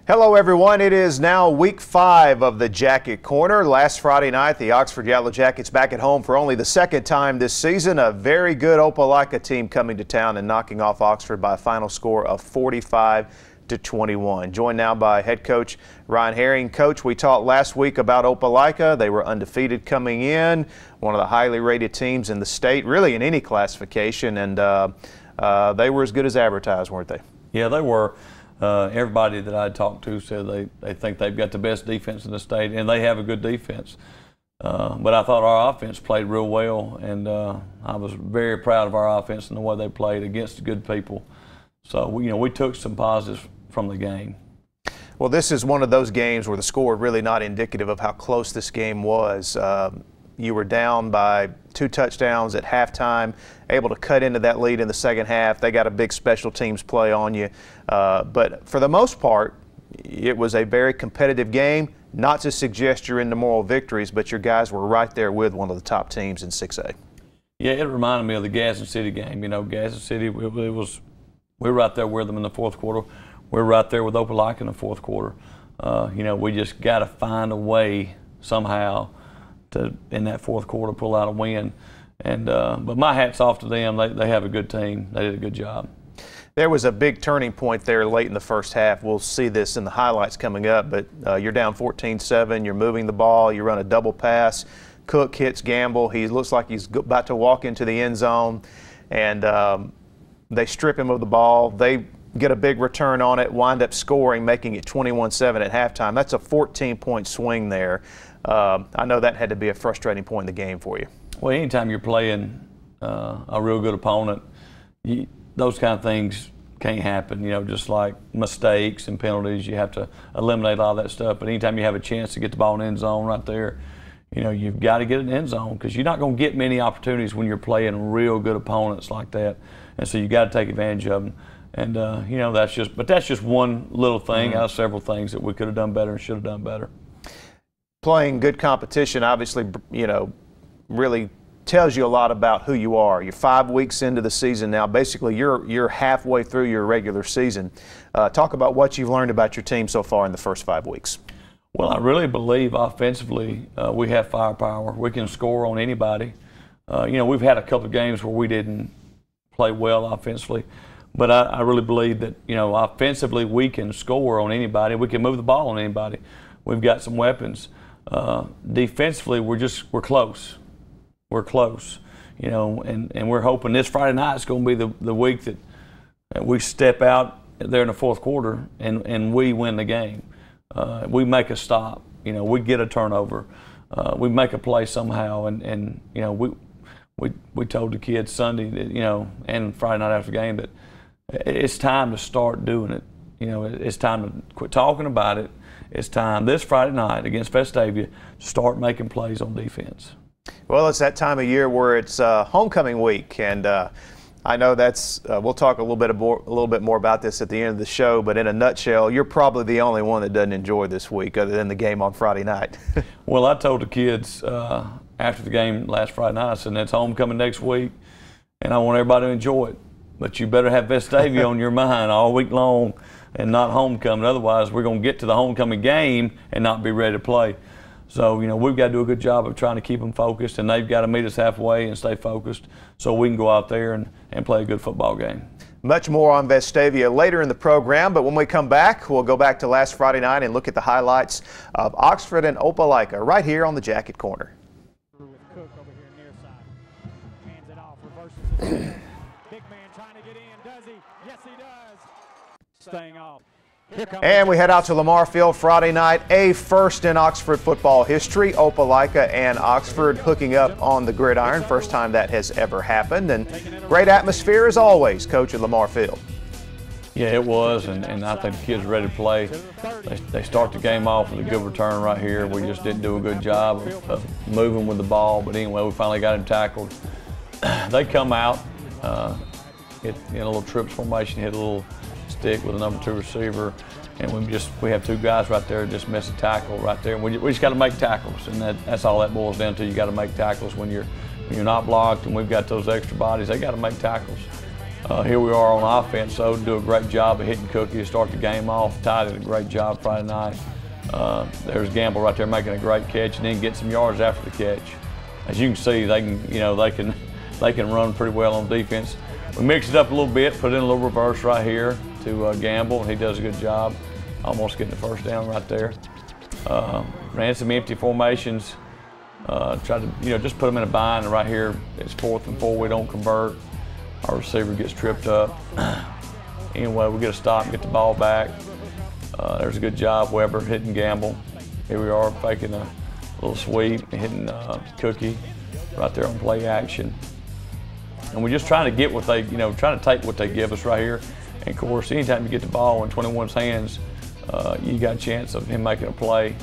Hello everyone, it is now week 5 of the Jacket Corner. Last Friday night, the Oxford Yellow Jackets back at home for only the second time this season. A very good Opelika team coming to town and knocking off Oxford by a final score of 45-21. Joined now by head coach Ryan Herring. Coach, we talked last week about Opelika. They were undefeated coming in, one of the highly rated teams in the state, really in any classification, and they were as good as advertised, weren't they? Yeah, they were. Everybody that I talked to said they think they've got the best defense in the state, and they have a good defense. But I thought our offense played real well, and I was very proud of our offense and the way they played against good people. So we took some positives from the game. Well, this is one of those games where the score really not indicative of how close this game was. You were down by 2 touchdowns at halftime, able to cut into that lead in the second half. They got a big special teams play on you. But for the most part, it was a very competitive game. Not to suggest you're into moral victories, but your guys were right there with one of the top teams in 6A. Yeah, it reminded me of the Gadsden City game. Gadsden City, we were right there with them in the fourth quarter. We were right there with Opelika in the fourth quarter. We just got to find a way somehow to, in that fourth quarter, pull out a win. And but my hat's off to them. They have a good team. They did a good job. There was a big turning point there late in the first half. We'll see this in the highlights coming up, but you're down 14-7. You're moving the ball. You run a double pass. Cook hits Gamble. He looks like he's about to walk into the end zone, and they strip him of the ball. They get a big return on it, wind up scoring, making it 21-7 at halftime. That's a 14-point swing there. I know that had to be a frustrating point in the game for you. Well, anytime you're playing a real good opponent, those kind of things can't happen, just like mistakes and penalties. You have to eliminate all that stuff. But anytime you have a chance to get the ball in the end zone right there, you've got to get it in the end zone, because you're not going to get many opportunities when you're playing real good opponents like that. And so you got to take advantage of them. And, that's just one little thing out of several things that we could have done better and should have done better. Playing good competition, obviously, really tells you a lot about who you are. You're 5 weeks into the season now. Basically, you're halfway through your regular season. Talk about what you've learned about your team so far in the first 5 weeks. Well, I really believe offensively we have firepower. We can score on anybody. We've had a couple of games where we didn't play well offensively, but I really believe that, offensively we can score on anybody. We can move the ball on anybody. We've got some weapons. Defensively, we're close. We're close, and we're hoping this Friday night is going to be the week that we step out there in the fourth quarter and we win the game. We make a stop, we get a turnover, we make a play somehow, and we told the kids Sunday that, and Friday night after the game, that it's time to start doing it. It's time to quit talking about it. It's time this Friday night against Vestavia to start making plays on defense. Well, it's that time of year where it's homecoming week, and I know that's we'll talk a little bit more about this at the end of the show, but in a nutshell, you're probably the only one that doesn't enjoy this week other than the game on Friday night. Well, I told the kids after the game last Friday night, I said, it's homecoming next week, and I want everybody to enjoy it, but you better have Vestavia on your mind all week long and not homecoming. Otherwise, we're going to get to the homecoming game and not be ready to play. So, we've got to do a good job of trying to keep them focused, and they've got to meet us halfway and stay focused so we can go out there and play a good football game. Much more on Vestavia later in the program, but when we come back, we'll go back to last Friday night and look at the highlights of Oxford and Opelika right here on the Jacket Corner. With Cook over here near side. Hands it off, reverses. Big man trying to get in. Does he? Yes, he does. Staying off. And we head out to Lamar Field Friday night, a first in Oxford football history. Opelika and Oxford hooking up on the gridiron. First time that has ever happened. And great atmosphere as always, Coach, at Lamar Field. Yeah, it was, and I think the kids are ready to play. They start the game off with a good return right here. We just didn't do a good job of moving with the ball, but anyway, we finally got him tackled. They come out, hit in a little trips formation, hit a little stick with a number 2 receiver, and we have 2 guys right there that just missed a tackle right there. And we just got to make tackles, and that's all that boils down to. You got to make tackles when you're not blocked, and we've got those extra bodies. They got to make tackles. Here we are on offense, so do a great job of hitting Cookie to start the game off. Ty did a great job Friday night. There's Gamble right there making a great catch, and then get some yards after the catch. As you can see, they can run pretty well on defense. We mix it up a little bit, put in a little reverse right here to Gamble, and he does a good job, almost getting the first down right there. Ran some empty formations. Tried to just put them in a bind, and right here it's 4th and 4. We don't convert. Our receiver gets tripped up. Anyway, we get a stop and get the ball back. There's a good job, Weber hitting Gamble. Here we are faking a little sweep and hitting Cookie right there on play action. And we're just trying to get what they, trying to take what they give us right here. And of course, anytime you get the ball in 21's hands, you got a chance of him making a play.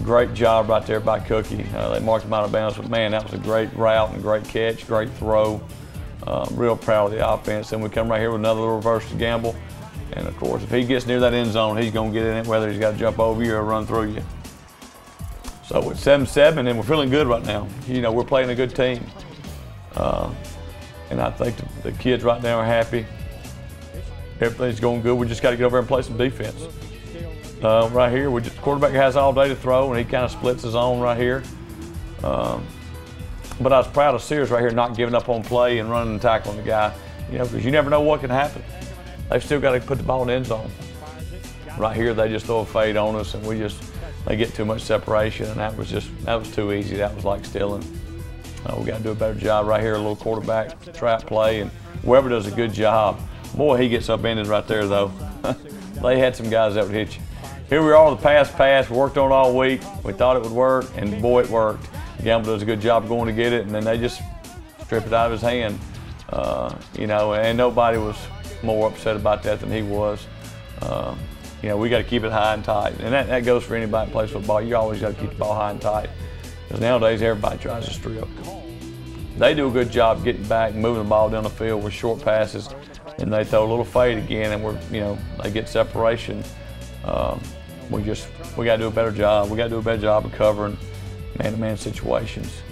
Great job right there by Cookie. They marked him out of bounds, but man, that was a great route and great catch, great throw. Real proud of the offense. Then we come right here with another little reverse to Gamble. And of course, if he gets near that end zone, he's going to get in it, whether he's got to jump over you or run through you. So it's 7-7, and we're feeling good right now. We're playing a good team. And I think the kids right now are happy. Everything's going good. We just got to get over and play some defense. Right here, the quarterback has all day to throw, and he kind of splits his own right here. But I was proud of Sears right here not giving up on play and running and tackling the guy, because you never know what can happen. They've still got to put the ball in the end zone. Right here, they just throw a fade on us, and they get too much separation, and that was too easy. That was like stealing. We got to do a better job right here, a little quarterback trap play, and Weber does a good job. Boy, he gets upended right there, though. They had some guys that would hit you. Here we are with the pass. We worked on it all week. We thought it would work, and boy, it worked. Gamble does a good job going to get it, and then they just strip it out of his hand. And nobody was more upset about that than he was. We got to keep it high and tight, and that goes for anybody that plays football. You always got to keep the ball high and tight, because nowadays everybody tries to strip. They do a good job getting back, moving the ball down the field with short passes, and they throw a little fade again, and they get separation. We got to do a better job. We got to do a better job of covering man-to-man situations.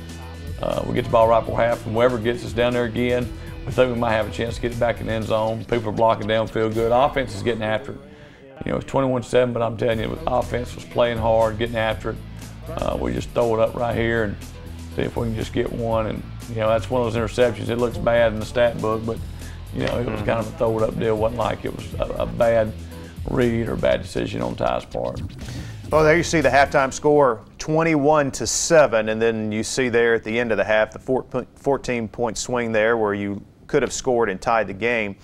We get the ball right before half, and Weber gets us down there again. We think we might have a chance to get it back in the end zone. People are blocking downfield good. Offense is getting after it. It's 21-7, but I'm telling you, the offense was playing hard, getting after it. We just throw it up right here and see if we can just get one. And that's one of those interceptions. It looks bad in the stat book, but it was kind of a throw it up deal. It wasn't like it was a bad read or bad decision on Ty's part. Well, there you see the halftime score, 21-7, and then you see there at the end of the half the 14-point swing there where you could have scored and tied the game.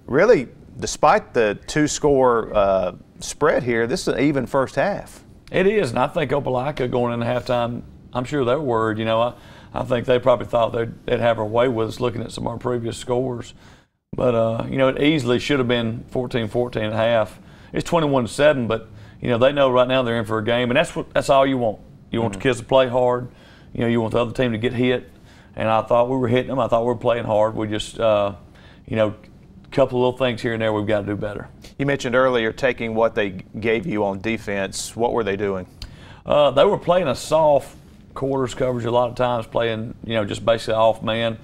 Really, despite the two-score spread here, this is an even first half. It is, and I think Opelika going into halftime, I'm sure they're worried. I think they probably thought they'd have their way with us looking at some of our previous scores. But, it easily should have been 14-14 at half. It's 21-7, but they know right now they're in for a game, and that's all you want. You want the kids to play hard. You want the other team to get hit. And I thought we were hitting them. I thought we were playing hard. We just, a couple of little things here and there we've got to do better. You mentioned earlier taking what they gave you on defense. What were they doing? They were playing a soft quarters coverage a lot of times, playing, just basically off man.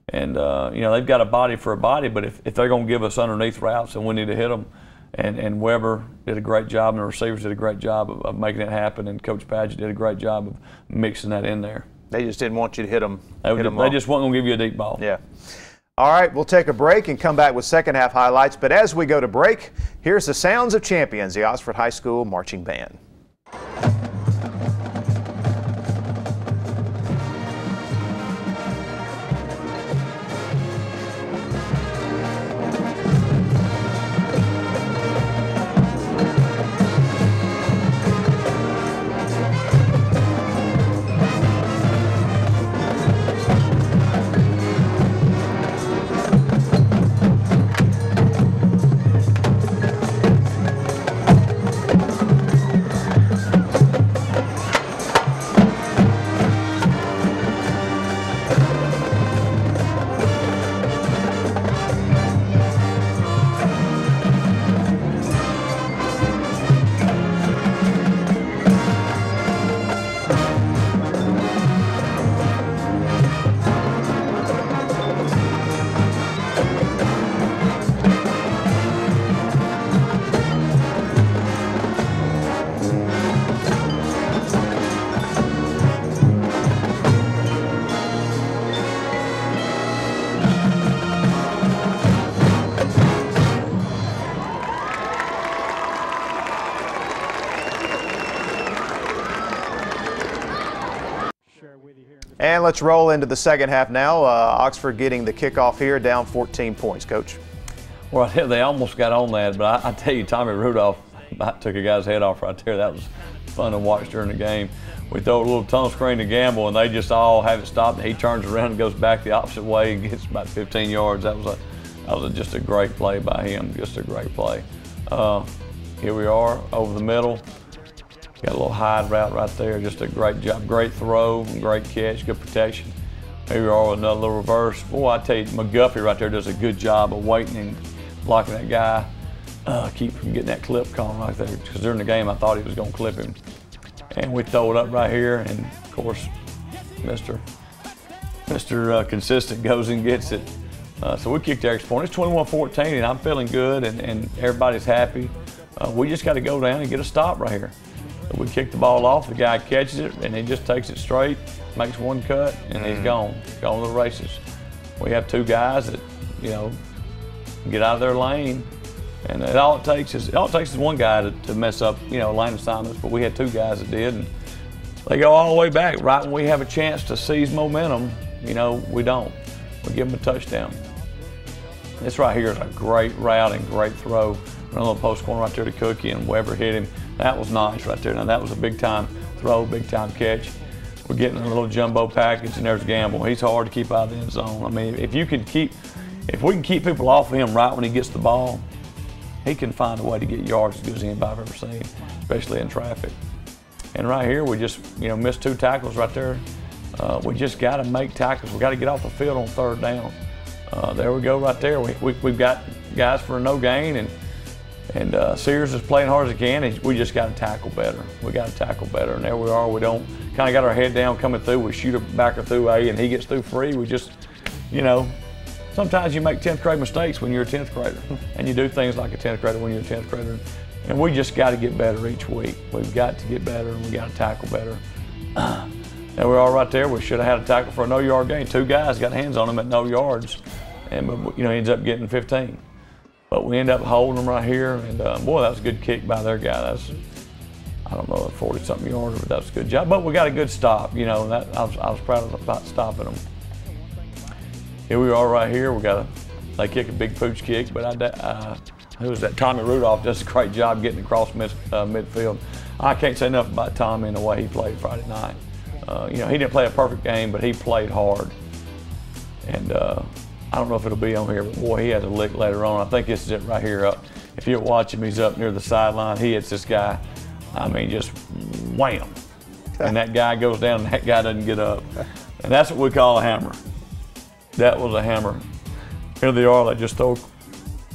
And, they've got a body for a body, but if they're going to give us underneath routes, then we need to hit them. And Weber did a great job, and the receivers did a great job of making it happen, and Coach Padgett did a great job of mixing that in there. They just didn't want you to hit them. They just weren't going to give you a deep ball. Yeah. All right, we'll take a break and come back with second half highlights. But as we go to break, here's the sounds of champions, the Oxford High School Marching Band. And let's roll into the second half now. Oxford getting the kickoff here, down 14 points, Coach. Well, they almost got on that, but I tell you, Tommy Rudolph about took a guy's head off right there. That was fun to watch during the game. We throw a little tunnel screen to Gamble, and they just all have it stopped, and he turns around and goes back the opposite way and gets about 15 yards. That was just a great play by him, just a great play. Here we are over the middle. Got a little hide route right there, just a great job, great throw, great catch, good protection. Here we are with another little reverse. Boy, I tell you, McGuffey right there does a good job of waiting and blocking that guy. Keep from getting that clip call right there, because during the game I thought he was going to clip him. And we throw it up right here, and of course, Mr. Consistent goes and gets it. So we kicked the extra point. It's 21-14, and I'm feeling good, and everybody's happy. We just got to go down and get a stop right here. We kick the ball off, the guy catches it, and he just takes it straight, makes one cut, and he's gone to the races. We have two guys that, get out of their lane, and all it takes is one guy to mess up, lane assignments, but we had two guys that did, and they go all the way back. Right when we have a chance to seize momentum, we don't. We give them a touchdown. This right here is a great route and great throw. Run a little post corner right there to Cookie, and Weber hit him. That was nice right there. Now that was a big time throw, big time catch. We're getting a little jumbo package, and there's Gamble. He's hard to keep out of the end zone. I mean, if we can keep people off of him right when he gets the ball, he can find a way to get yards as good as anybody I've ever seen, especially in traffic. And right here, we just missed two tackles right there. We just got to make tackles. We got to get off the field on third down. There we go right there. We've got guys for a no gain, and Sears is playing hard as he can, and we just got to tackle better. We got to tackle better, and there we are. We don't kind of got our head down coming through. We shoot a backer through A, and he gets through free. We just, sometimes you make 10th grade mistakes when you're a 10th grader, and you do things like a 10th grader when you're a 10th grader. And we just got to get better each week. We've got to get better, and we got to tackle better. There we are right there. We should have had a tackle for a no-yard gain. Two guys got hands on him at no yards, and he ends up getting 15. But we end up holding them right here, and boy, that was a good kick by their guy. That's, I don't know, 40-something yards, but that was a good job. But we got a good stop, and I was proud about stopping them. Here we are right here. They kick a big pooch kick, but who was that? Tommy Rudolph does a great job getting across midfield. I can't say enough about Tommy and the way he played Friday night. He didn't play a perfect game, but he played hard. And I don't know if it'll be on here, but boy, he has a lick later on. I think this is it right here. If you watch him, he's up near the sideline. He hits this guy, just wham. And that guy goes down, and that guy doesn't get up. And that's what we call a hammer. That was a hammer. Here they are, they just throw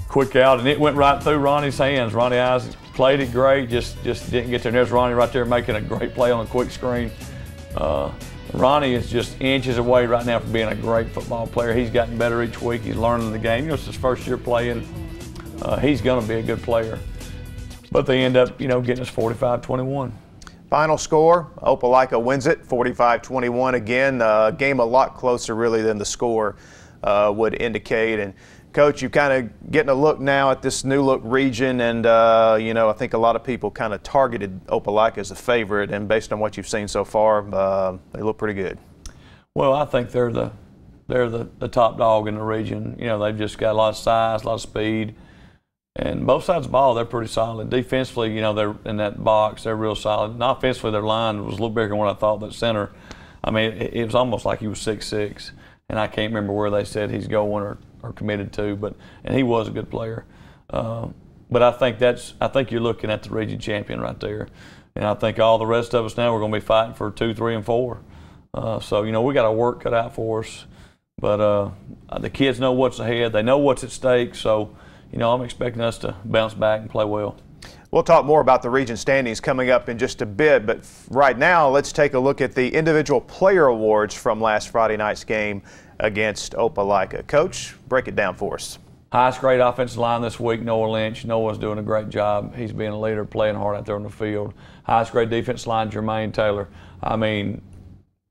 quick out, and it went right through Ronnie's hands. Ronnie Isaac played it great, just didn't get there. And there's Ronnie right there making a great play on a quick screen. Ronnie is just inches away right now from being a great football player. He's gotten better each week. He's learning the game. It's his first year playing. He's going to be a good player. But they end up, getting us 45-21. Final score, Opelika wins it, 45-21. Again, game a lot closer really than the score would indicate. And Coach, you kind of getting a look now at this new look region, and I think a lot of people kind of targeted Opelika as a favorite, and based on what you've seen so far, they look pretty good. Well, I think they're the top dog in the region. They've just got a lot of size, a lot of speed, and both sides of the ball, they're pretty solid. Defensively, they're in that box, they're real solid. And offensively, their line was a little bigger than what I thought. That center, it was almost like he was 6'6", and I can't remember where they said he's going or committed to, and he was a good player. But I think you're looking at the region champion right there, and I think all the rest of us now we're going to be fighting for 2, 3, and 4. So we got our work cut out for us, but the kids know what's ahead. They know what's at stake. So I'm expecting us to bounce back and play well. We'll talk more about the region standings coming up in just a bit, but right now let's take a look at the individual player awards from last Friday night's game against Opelika. Coach, break it down for us. Highest grade offensive line this week, Noah Lynch. Noah's doing a great job. He's being a leader, playing hard out there on the field. Highest grade defensive line, Jermaine Taylor. Jermaine's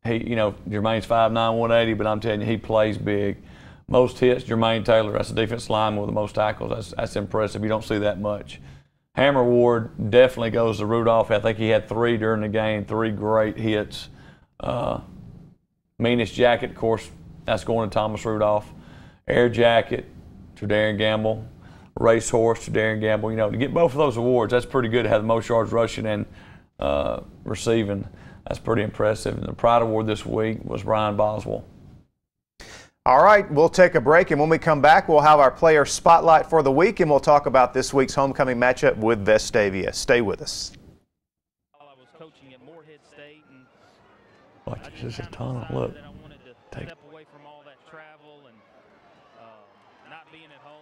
5'9", 180, but I'm telling you, he plays big. Most hits, Jermaine Taylor. That's the defensive lineman with the most tackles. That's impressive. You don't see that much. Hammer award definitely goes to Rudolph. I think he had 3 during the game, 3 great hits. Meanest jacket, of course, that's going to Thomas Rudolph. Air jacket, Darren Gamble. Racehorse, Darren Gamble. You know, to get both of those awards, that's pretty good to have the most yards rushing and receiving. That's pretty impressive. And the Pride Award this week was Brian Boswell. All right, we'll take a break, and when we come back, we'll have our player spotlight for the week, and we'll talk about this week's homecoming matchup with Vestavia. Stay with us. I was coaching at Moorhead State, and Watch, this is a tunnel. Look. I wanted to step away from all that travel and not being at home.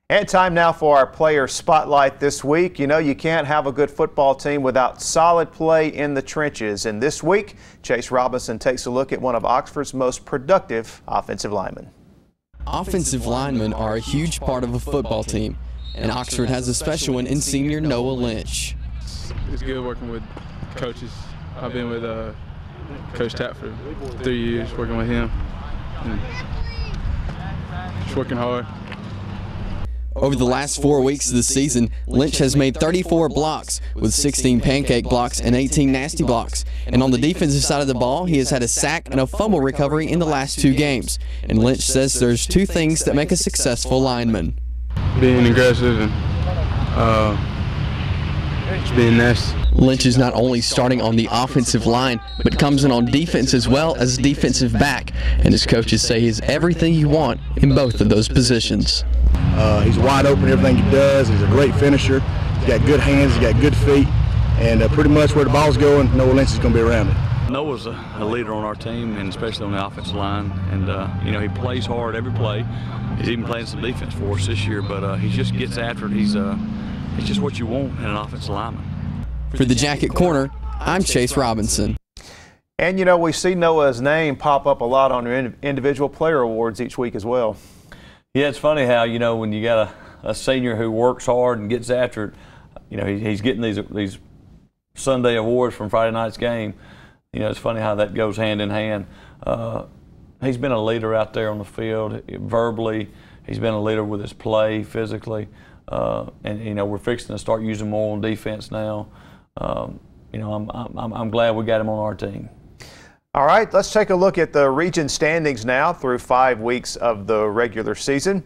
And time now for our player spotlight this week. You know, you can't have a good football team without solid play in the trenches. And this week, Chase Robinson takes a look at one of Oxford's most productive offensive linemen. Offensive linemen are a huge part of a football team, and Oxford has a special one in senior Noah Lynch. It's good working with coaches. I've been with Coach Tapp for 3 years, working with him. And just working hard. Over the last 4 weeks of the season, Lynch has made 34 blocks with 16 pancake blocks and 18 nasty blocks. And on the defensive side of the ball, he has had a sack and a fumble recovery in the last 2 games. And Lynch says there's 2 things that make a successful lineman. Being aggressive and just being nasty. Lynch is not only starting on the offensive line, but comes in on defense as well as defensive back. And his coaches say he's everything you want in both of those positions. He's wide open in everything he does. He's a great finisher. He's got good hands. He's got good feet. And pretty much where the ball's going, Noah Lynch is going to be around it. Noah's a leader on our team, and especially on the offensive line. And, you know, he plays hard every play. He's even playing some defense for us this year, but he just gets after it. He's just what you want in an offensive lineman. For the Jacket Corner, I'm Chase Robinson. And, you know, we see Noah's name pop up a lot on your individual player awards each week as well. Yeah, it's funny how, you know, when you got a senior who works hard and gets after it, you know, he's getting these Sunday awards from Friday night's game. You know, it's funny how that goes hand in hand. He's been a leader out there on the field, verbally. He's been a leader with his play, physically. And, you know, we're fixing to start using more on defense now. You know, I'm glad we got him on our team. All right, let's take a look at the region standings now through 5 weeks of the regular season.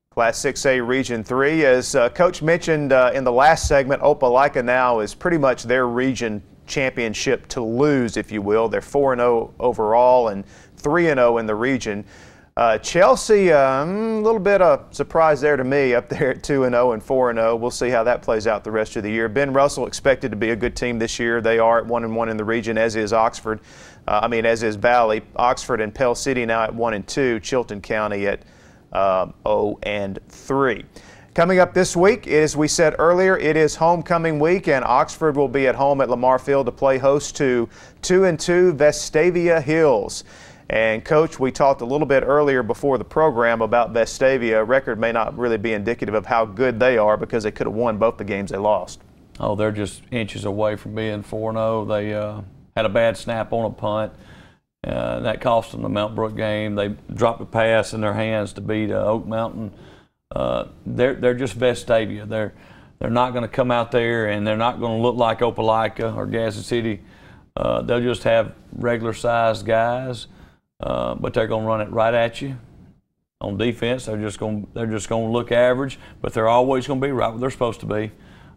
Class 6A Region 3, as Coach mentioned in the last segment, Opelika now is pretty much their region championship to lose, if you will. They're 4-0 overall and 3-0 in the region. Chelsea, a little bit of surprise there to me, up there at 2-0 and 4-0. We'll see how that plays out the rest of the year. Ben Russell expected to be a good team this year. They are at 1-1 in the region, as is Oxford. As is Valley. Oxford and Pell City now at 1-2. Chilton County at 0-3. Coming up this week, as we said earlier, it is homecoming week, and Oxford will be at home at Lamar Field to play host to 2-2 Vestavia Hills. And Coach, we talked a little bit earlier before the program about Vestavia. A record may not really be indicative of how good they are because they could have won both the games they lost. Oh, they're just inches away from being 4-0. They had a bad snap on a punt. That cost them the Mount Brook game. They dropped a pass in their hands to beat Oak Mountain. They're just Vestavia. They're not going to come out there and they're not going to look like Opelika or Gadsden City. They'll just have regular-sized guys. But they're going to run it right at you. On defense, they're just going to look average, but they're always going to be right where they're supposed to be.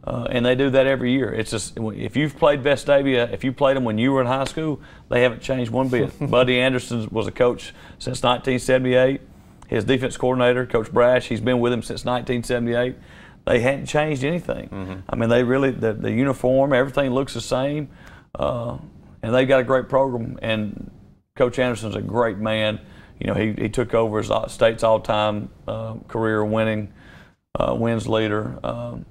And they do that every year. It's just, if you've played Vestavia, if you played them when you were in high school, they haven't changed one bit. Buddy Anderson was a coach since 1978. His defense coordinator, Coach Brash, he's been with him since 1978. They hadn't changed anything. I mean, they really, the uniform, everything looks the same. And they got a great program. And Coach Anderson's a great man. You know, he took over as state's all-time career winning wins leader.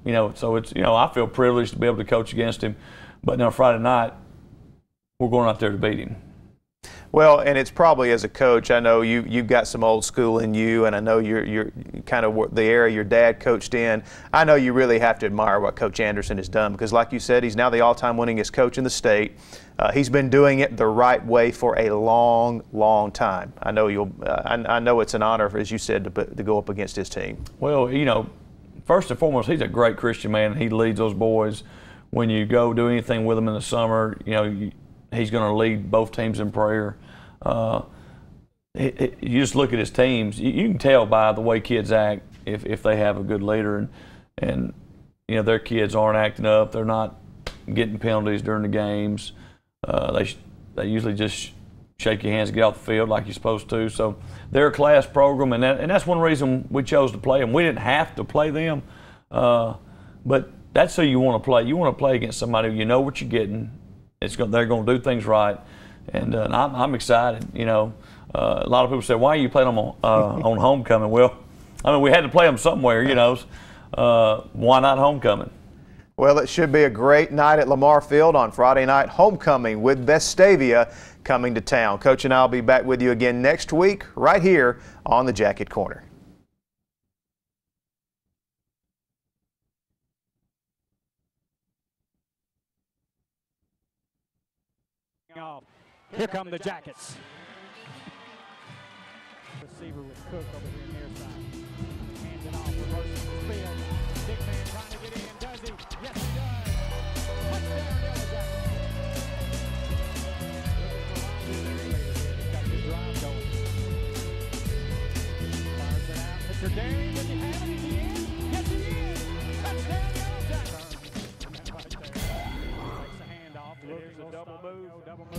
You know, so it's, you know, I feel privileged to be able to coach against him. But now Friday night, we're going out there to beat him. Well, and it's probably as a coach, I know you've got some old school in you, and I know you're kind of the era your dad coached in. I know you really have to admire what Coach Anderson has done because, like you said, he's now the all-time winningest coach in the state. He's been doing it the right way for a long, long time. I know I know it's an honor, as you said, to go up against his team. Well, you know, first and foremost, he's a great Christian man. He leads those boys. When you go do anything with him in the summer, you know, he's going to lead both teams in prayer. You just look at his teams. You can tell by the way kids act if they have a good leader, and you know their kids aren't acting up. They're not getting penalties during the games. They usually just shake your hands and get off the field like you're supposed to. So they're a class program, and that's one reason we chose to play them. We didn't have to play them, but that's who you want to play. You want to play against somebody who you know what you're getting. They're going to do things right, and I'm excited. You know, a lot of people say, "Why are you playing them on homecoming?" Well, I mean, we had to play them somewhere. You know, why not homecoming? Well, it should be a great night at Lamar Field on Friday night. Homecoming with Vestavia coming to town. Coach and I will be back with you again next week, right here on the Jacket Corner. Here come the Jackets. Receiver with Cook over here near side. Hands it off, reverses the field. Big man trying to get in. Does he? Yes, he does. Touchdown, Yellow Jackets. He's got the drive going. Fires it out. Mr. Darian, does he have it? Is he in? Yes, he is. Touchdown, Yellow Jackets. Right there. Takes a handoff. Here's a double move. Double move.